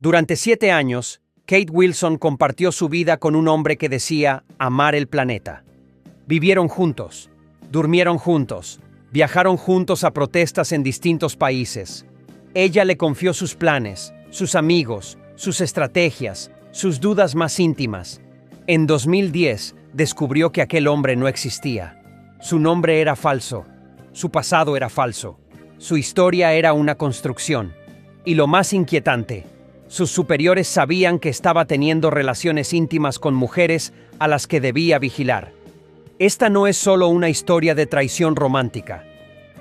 Durante 7 años, Kate Wilson compartió su vida con un hombre que decía amar el planeta. Vivieron juntos, durmieron juntos, viajaron juntos a protestas en distintos países. Ella le confió sus planes, sus amigos, sus estrategias, sus dudas más íntimas. En 2010, descubrió que aquel hombre no existía. Su nombre era falso, su pasado era falso, su historia era una construcción. Y lo más inquietante, sus superiores sabían que estaba teniendo relaciones íntimas con mujeres a las que debía vigilar. Esta no es solo una historia de traición romántica.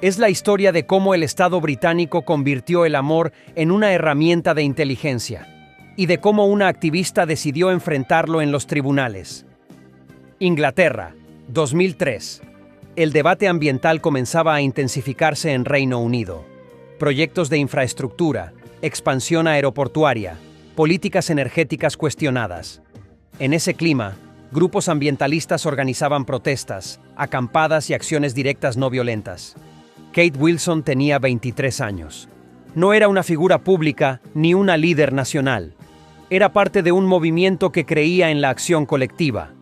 Es la historia de cómo el Estado británico convirtió el amor en una herramienta de inteligencia y de cómo una activista decidió enfrentarlo en los tribunales. Inglaterra, 2003. El debate ambiental comenzaba a intensificarse en Reino Unido. Proyectos de infraestructura, expansión aeroportuaria, políticas energéticas cuestionadas. En ese clima, grupos ambientalistas organizaban protestas, acampadas y acciones directas no violentas. Kate Wilson tenía 23 años. No era una figura pública ni una líder nacional. Era parte de un movimiento que creía en la acción colectiva.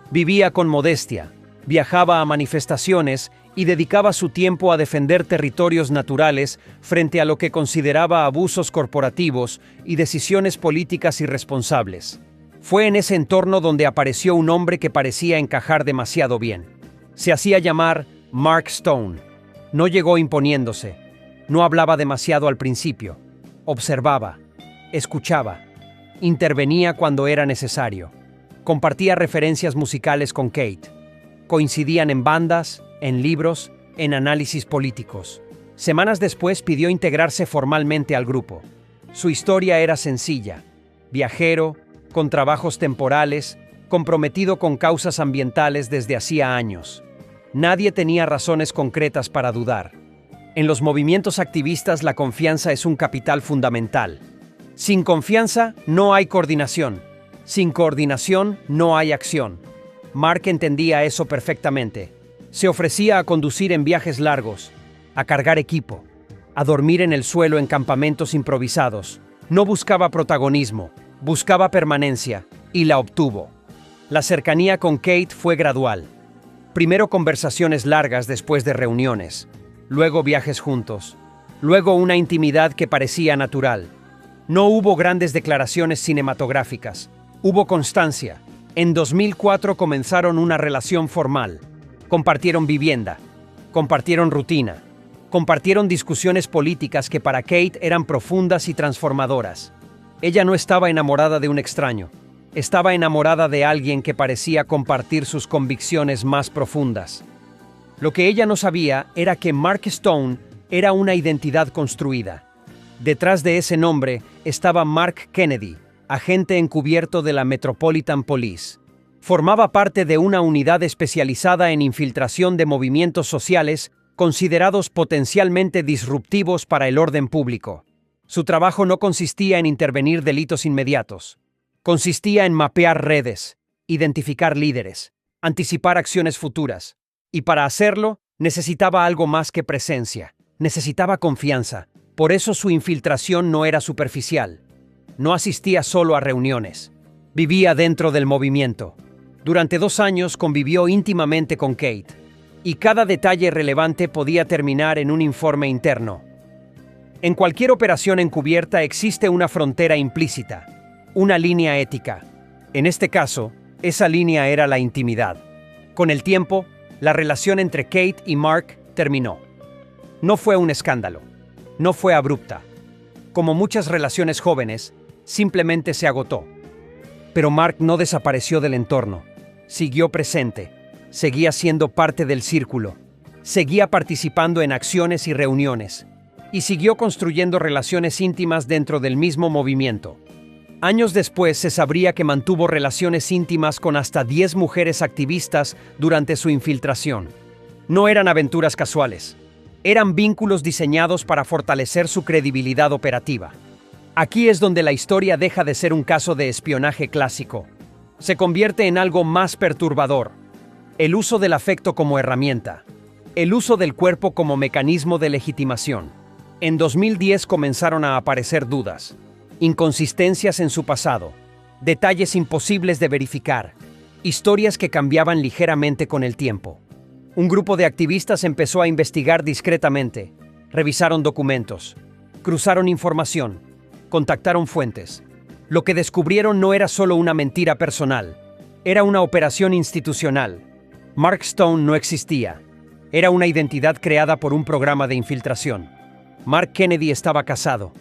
Vivía con modestia, viajaba a manifestaciones y dedicaba su tiempo a defender territorios naturales frente a lo que consideraba abusos corporativos y decisiones políticas irresponsables. Fue en ese entorno donde apareció un hombre que parecía encajar demasiado bien. Se hacía llamar Mark Stone. No llegó imponiéndose. No hablaba demasiado al principio. Observaba, escuchaba, intervenía cuando era necesario. Compartía referencias musicales con Kate. Coincidían en bandas, en libros, en análisis políticos. Semanas después pidió integrarse formalmente al grupo. Su historia era sencilla. Viajero, con trabajos temporales, comprometido con causas ambientales desde hacía años. Nadie tenía razones concretas para dudar. En los movimientos activistas la confianza es un capital fundamental. Sin confianza no hay coordinación. Sin coordinación no hay acción. Mark entendía eso perfectamente. Se ofrecía a conducir en viajes largos, a cargar equipo, a dormir en el suelo en campamentos improvisados. No buscaba protagonismo, buscaba permanencia, y la obtuvo. La cercanía con Kate fue gradual. Primero conversaciones largas después de reuniones, luego viajes juntos, luego una intimidad que parecía natural. No hubo grandes declaraciones cinematográficas, hubo constancia. En 2004 comenzaron una relación formal. Compartieron vivienda, compartieron rutina, compartieron discusiones políticas que para Kate eran profundas y transformadoras. Ella no estaba enamorada de un extraño, estaba enamorada de alguien que parecía compartir sus convicciones más profundas. Lo que ella no sabía era que Mark Stone era una identidad construida. Detrás de ese nombre estaba Mark Kennedy, agente encubierto de la Metropolitan Police. Formaba parte de una unidad especializada en infiltración de movimientos sociales considerados potencialmente disruptivos para el orden público. Su trabajo no consistía en intervenir delitos inmediatos. Consistía en mapear redes, identificar líderes, anticipar acciones futuras. Y para hacerlo, necesitaba algo más que presencia. Necesitaba confianza. Por eso su infiltración no era superficial. No asistía solo a reuniones. Vivía dentro del movimiento. Durante 2 años convivió íntimamente con Kate. Y cada detalle relevante podía terminar en un informe interno. En cualquier operación encubierta existe una frontera implícita, una línea ética. En este caso, esa línea era la intimidad. Con el tiempo, la relación entre Kate y Mark terminó. No fue un escándalo. No fue abrupta. Como muchas relaciones jóvenes, simplemente se agotó. Pero Mark no desapareció del entorno. Siguió presente. Seguía siendo parte del círculo. Seguía participando en acciones y reuniones. Y siguió construyendo relaciones íntimas dentro del mismo movimiento. Años después se sabría que mantuvo relaciones íntimas con hasta 10 mujeres activistas durante su infiltración. No eran aventuras casuales. Eran vínculos diseñados para fortalecer su credibilidad operativa. Aquí es donde la historia deja de ser un caso de espionaje clásico. Se convierte en algo más perturbador. El uso del afecto como herramienta. El uso del cuerpo como mecanismo de legitimación. En 2010 comenzaron a aparecer dudas. inconsistencias en su pasado, detalles imposibles de verificar, historias que cambiaban ligeramente con el tiempo. Un grupo de activistas empezó a investigar discretamente, revisaron documentos, cruzaron información, contactaron fuentes. Lo que descubrieron no era solo una mentira personal, era una operación institucional. Mark Stone no existía. Era una identidad creada por un programa de infiltración. Mark Kennedy estaba casado,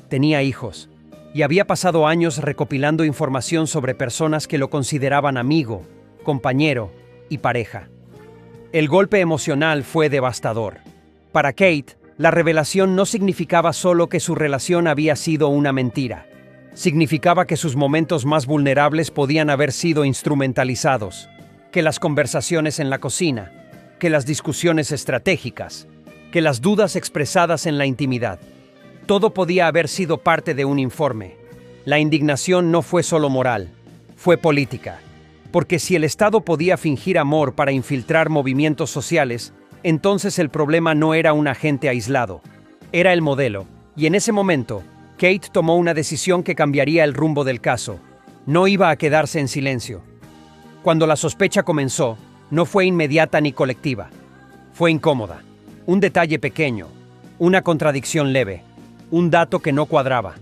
tenía hijos, y había pasado años recopilando información sobre personas que lo consideraban amigo, compañero y pareja. El golpe emocional fue devastador. Para Kate, la revelación no significaba solo que su relación había sido una mentira. Significaba que sus momentos más vulnerables podían haber sido instrumentalizados, que las conversaciones en la cocina, que las discusiones estratégicas, que las dudas expresadas en la intimidad. Todo podía haber sido parte de un informe. La indignación no fue solo moral, fue política. Porque si el Estado podía fingir amor para infiltrar movimientos sociales, entonces el problema no era un agente aislado, era el modelo. Y en ese momento, Kate tomó una decisión que cambiaría el rumbo del caso. No iba a quedarse en silencio. Cuando la sospecha comenzó, no fue inmediata ni colectiva. Fue incómoda. Un detalle pequeño, una contradicción leve, un dato que no cuadraba.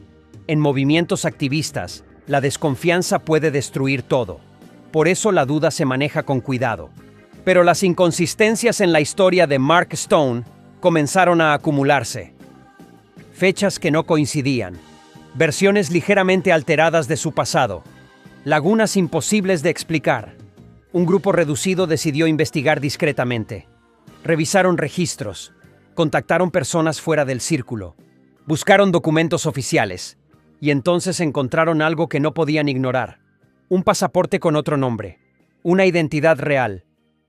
En movimientos activistas, la desconfianza puede destruir todo. Por eso la duda se maneja con cuidado. Pero las inconsistencias en la historia de Mark Stone comenzaron a acumularse. Fechas que no coincidían, versiones ligeramente alteradas de su pasado, lagunas imposibles de explicar. Un grupo reducido decidió investigar discretamente. Revisaron registros, contactaron personas fuera del círculo, buscaron documentos oficiales, y entonces encontraron algo que no podían ignorar. Un pasaporte con otro nombre, una identidad real.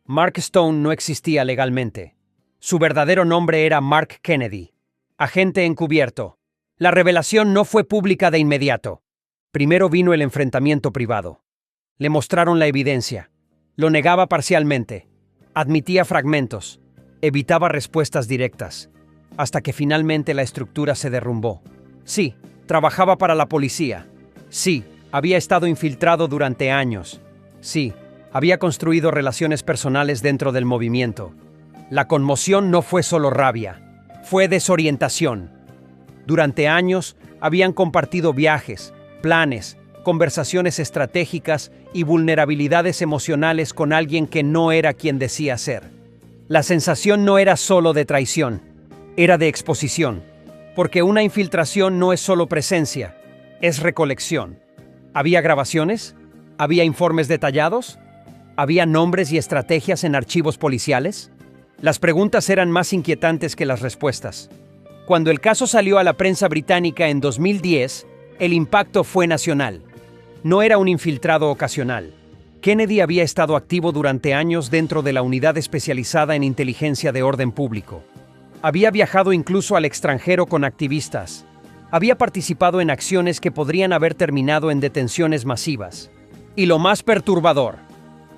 Mark Stone no existía legalmente. Su verdadero nombre era Mark Kennedy, agente encubierto. La revelación no fue pública de inmediato. Primero vino el enfrentamiento privado. Le mostraron la evidencia. Lo negaba parcialmente. Admitía fragmentos. Evitaba respuestas directas. Hasta que finalmente la estructura se derrumbó. Sí, trabajaba para la policía. Sí, había estado infiltrado durante años. Sí, había construido relaciones personales dentro del movimiento. La conmoción no fue solo rabia, fue desorientación. Durante años habían compartido viajes, planes, conversaciones estratégicas y vulnerabilidades emocionales con alguien que no era quien decía ser. La sensación no era solo de traición, era de exposición, porque una infiltración no es solo presencia, es recolección. ¿Había grabaciones? ¿Había informes detallados? ¿Había nombres y estrategias en archivos policiales? Las preguntas eran más inquietantes que las respuestas. Cuando el caso salió a la prensa británica en 2010, el impacto fue nacional. No era un infiltrado ocasional. Kennedy había estado activo durante años dentro de la unidad especializada en inteligencia de orden público. Había viajado incluso al extranjero con activistas. Había participado en acciones que podrían haber terminado en detenciones masivas. Y lo más perturbador,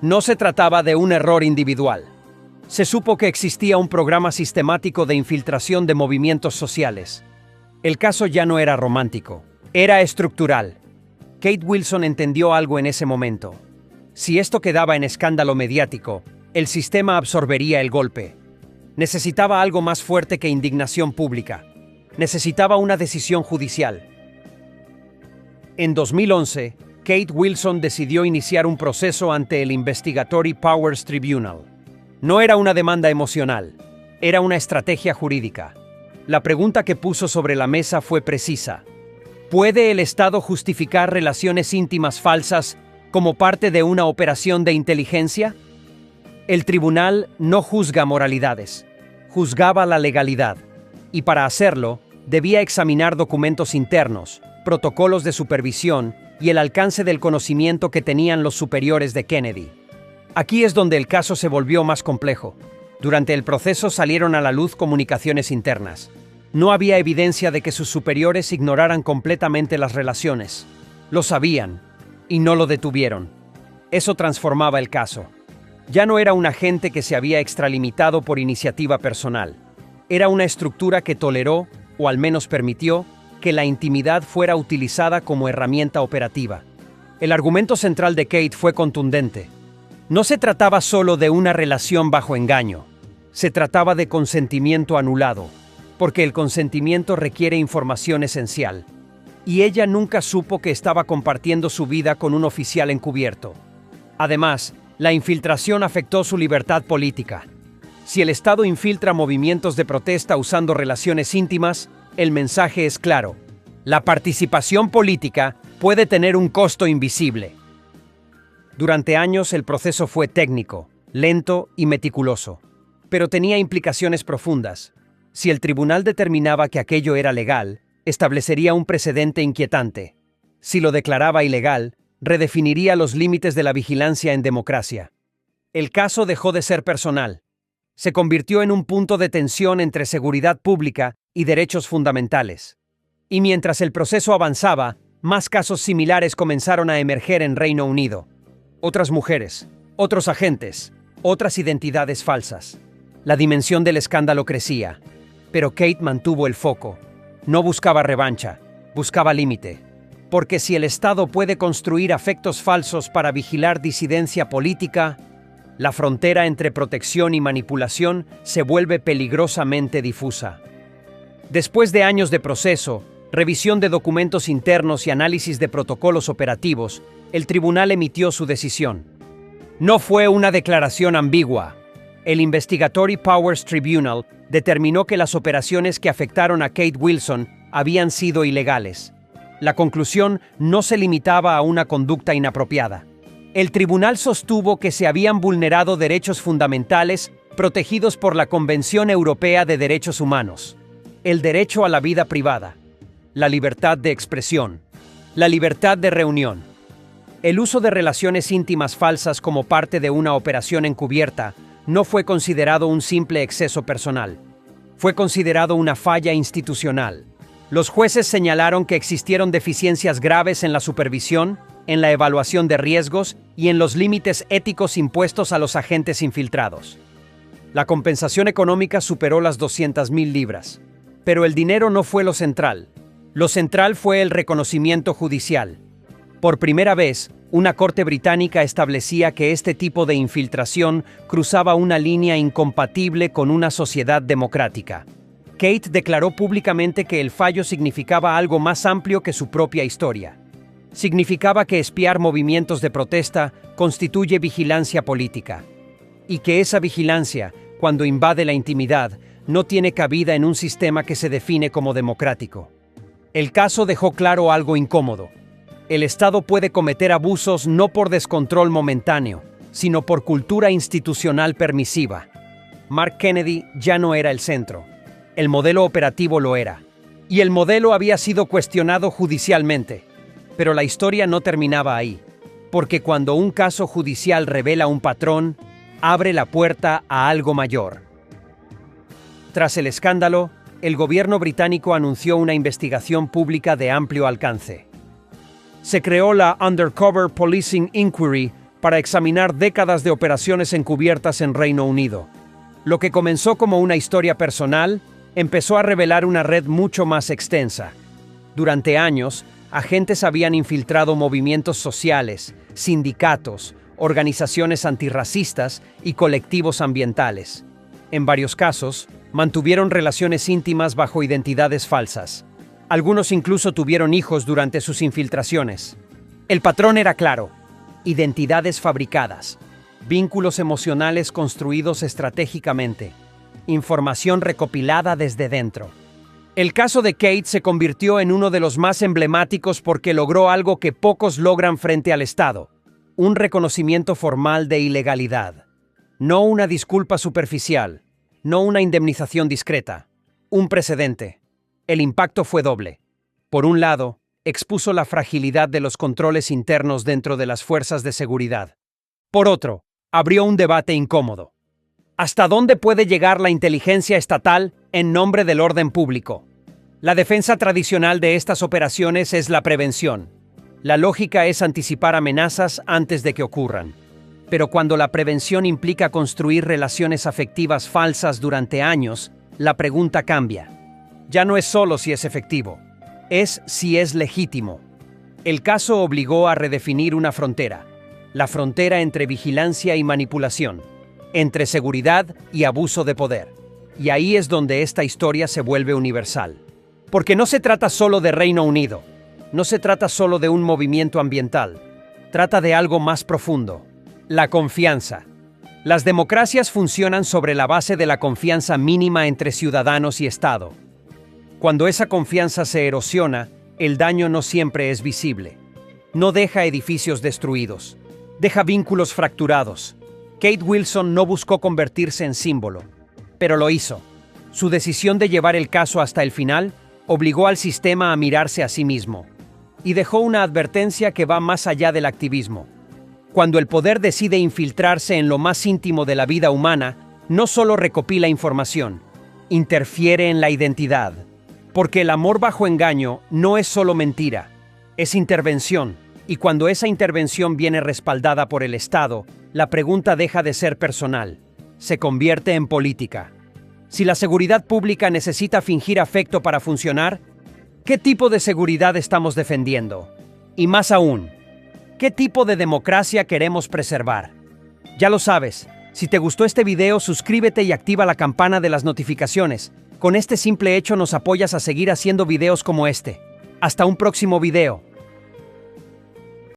no se trataba de un error individual. Se supo que existía un programa sistemático de infiltración de movimientos sociales. El caso ya no era romántico, era estructural. Kate Wilson entendió algo en ese momento. Si esto quedaba en escándalo mediático, el sistema absorbería el golpe. Necesitaba algo más fuerte que indignación pública. Necesitaba una decisión judicial. En 2011, Kate Wilson decidió iniciar un proceso ante el Investigatory Powers Tribunal. No era una demanda emocional, era una estrategia jurídica. La pregunta que puso sobre la mesa fue precisa. ¿Puede el Estado justificar relaciones íntimas falsas como parte de una operación de inteligencia? El tribunal no juzga moralidades, juzgaba la legalidad. Y para hacerlo, debía examinar documentos internos, protocolos de supervisión y el alcance del conocimiento que tenían los superiores de Kennedy. Aquí es donde el caso se volvió más complejo. Durante el proceso salieron a la luz comunicaciones internas. No había evidencia de que sus superiores ignoraran completamente las relaciones. Lo sabían, y no lo detuvieron. Eso transformaba el caso. Ya no era un agente que se había extralimitado por iniciativa personal. Era una estructura que toleró, o al menos permitió, que la intimidad fuera utilizada como herramienta operativa. El argumento central de Kate fue contundente. No se trataba solo de una relación bajo engaño, se trataba de consentimiento anulado, porque el consentimiento requiere información esencial. Y ella nunca supo que estaba compartiendo su vida con un oficial encubierto. Además, la infiltración afectó su libertad política. Si el Estado infiltra movimientos de protesta usando relaciones íntimas, el mensaje es claro. La participación política puede tener un costo invisible. Durante años el proceso fue técnico, lento y meticuloso, pero tenía implicaciones profundas. Si el tribunal determinaba que aquello era legal, establecería un precedente inquietante. Si lo declaraba ilegal, redefiniría los límites de la vigilancia en democracia. El caso dejó de ser personal. Se convirtió en un punto de tensión entre seguridad pública y derechos fundamentales. Y mientras el proceso avanzaba, más casos similares comenzaron a emerger en Reino Unido. Otras mujeres, otros agentes, otras identidades falsas. La dimensión del escándalo crecía, pero Kate mantuvo el foco. No buscaba revancha, buscaba límite. Porque si el Estado puede construir afectos falsos para vigilar disidencia política, la frontera entre protección y manipulación se vuelve peligrosamente difusa. Después de años de proceso, revisión de documentos internos y análisis de protocolos operativos, el tribunal emitió su decisión. No fue una declaración ambigua. El Investigatory Powers Tribunal determinó que las operaciones que afectaron a Kate Wilson habían sido ilegales. La conclusión no se limitaba a una conducta inapropiada. El tribunal sostuvo que se habían vulnerado derechos fundamentales protegidos por la Convención Europea de Derechos Humanos, el derecho a la vida privada, la libertad de expresión, la libertad de reunión. El uso de relaciones íntimas falsas como parte de una operación encubierta no fue considerado un simple exceso personal. Fue considerado una falla institucional. Los jueces señalaron que existieron deficiencias graves en la supervisión, en la evaluación de riesgos y en los límites éticos impuestos a los agentes infiltrados. La compensación económica superó las 200.000 libras. Pero el dinero no fue lo central. Lo central fue el reconocimiento judicial. Por primera vez, una corte británica establecía que este tipo de infiltración cruzaba una línea incompatible con una sociedad democrática. Kate declaró públicamente que el fallo significaba algo más amplio que su propia historia. Significaba que espiar movimientos de protesta constituye vigilancia política. Y que esa vigilancia, cuando invade la intimidad, no tiene cabida en un sistema que se define como democrático. El caso dejó claro algo incómodo. El Estado puede cometer abusos no por descontrol momentáneo, sino por cultura institucional permisiva. Mark Kennedy ya no era el centro. El modelo operativo lo era. Y el modelo había sido cuestionado judicialmente. Pero la historia no terminaba ahí. Porque cuando un caso judicial revela un patrón, abre la puerta a algo mayor. Tras el escándalo, el gobierno británico anunció una investigación pública de amplio alcance. Se creó la Undercover Policing Inquiry para examinar décadas de operaciones encubiertas en Reino Unido. Lo que comenzó como una historia personal, empezó a revelar una red mucho más extensa. Durante años, agentes habían infiltrado movimientos sociales, sindicatos, organizaciones antirracistas y colectivos ambientales. En varios casos, mantuvieron relaciones íntimas bajo identidades falsas. Algunos incluso tuvieron hijos durante sus infiltraciones. El patrón era claro: identidades fabricadas, vínculos emocionales construidos estratégicamente, información recopilada desde dentro. El caso de Kate se convirtió en uno de los más emblemáticos porque logró algo que pocos logran frente al Estado: un reconocimiento formal de ilegalidad. No una disculpa superficial, no una indemnización discreta, un precedente. El impacto fue doble. Por un lado, expuso la fragilidad de los controles internos dentro de las fuerzas de seguridad. Por otro, abrió un debate incómodo. ¿Hasta dónde puede llegar la inteligencia estatal en nombre del orden público? La defensa tradicional de estas operaciones es la prevención. La lógica es anticipar amenazas antes de que ocurran. Pero cuando la prevención implica construir relaciones afectivas falsas durante años, la pregunta cambia. Ya no es solo si es efectivo, es si es legítimo. El caso obligó a redefinir una frontera, la frontera entre vigilancia y manipulación, entre seguridad y abuso de poder. Y ahí es donde esta historia se vuelve universal. Porque no se trata solo de Reino Unido, no se trata solo de un movimiento ambiental, trata de algo más profundo, la confianza. Las democracias funcionan sobre la base de la confianza mínima entre ciudadanos y Estado. Cuando esa confianza se erosiona, el daño no siempre es visible. No deja edificios destruidos, deja vínculos fracturados. Kate Wilson no buscó convertirse en símbolo, pero lo hizo. Su decisión de llevar el caso hasta el final obligó al sistema a mirarse a sí mismo y dejó una advertencia que va más allá del activismo. Cuando el poder decide infiltrarse en lo más íntimo de la vida humana, no solo recopila información, interfiere en la identidad. Porque el amor bajo engaño no es solo mentira, es intervención. Y cuando esa intervención viene respaldada por el Estado, la pregunta deja de ser personal, se convierte en política. Si la seguridad pública necesita fingir afecto para funcionar, ¿qué tipo de seguridad estamos defendiendo? Y más aún, ¿qué tipo de democracia queremos preservar? Ya lo sabes, si te gustó este video, suscríbete y activa la campana de las notificaciones. Con este simple hecho nos apoyas a seguir haciendo videos como este. Hasta un próximo video.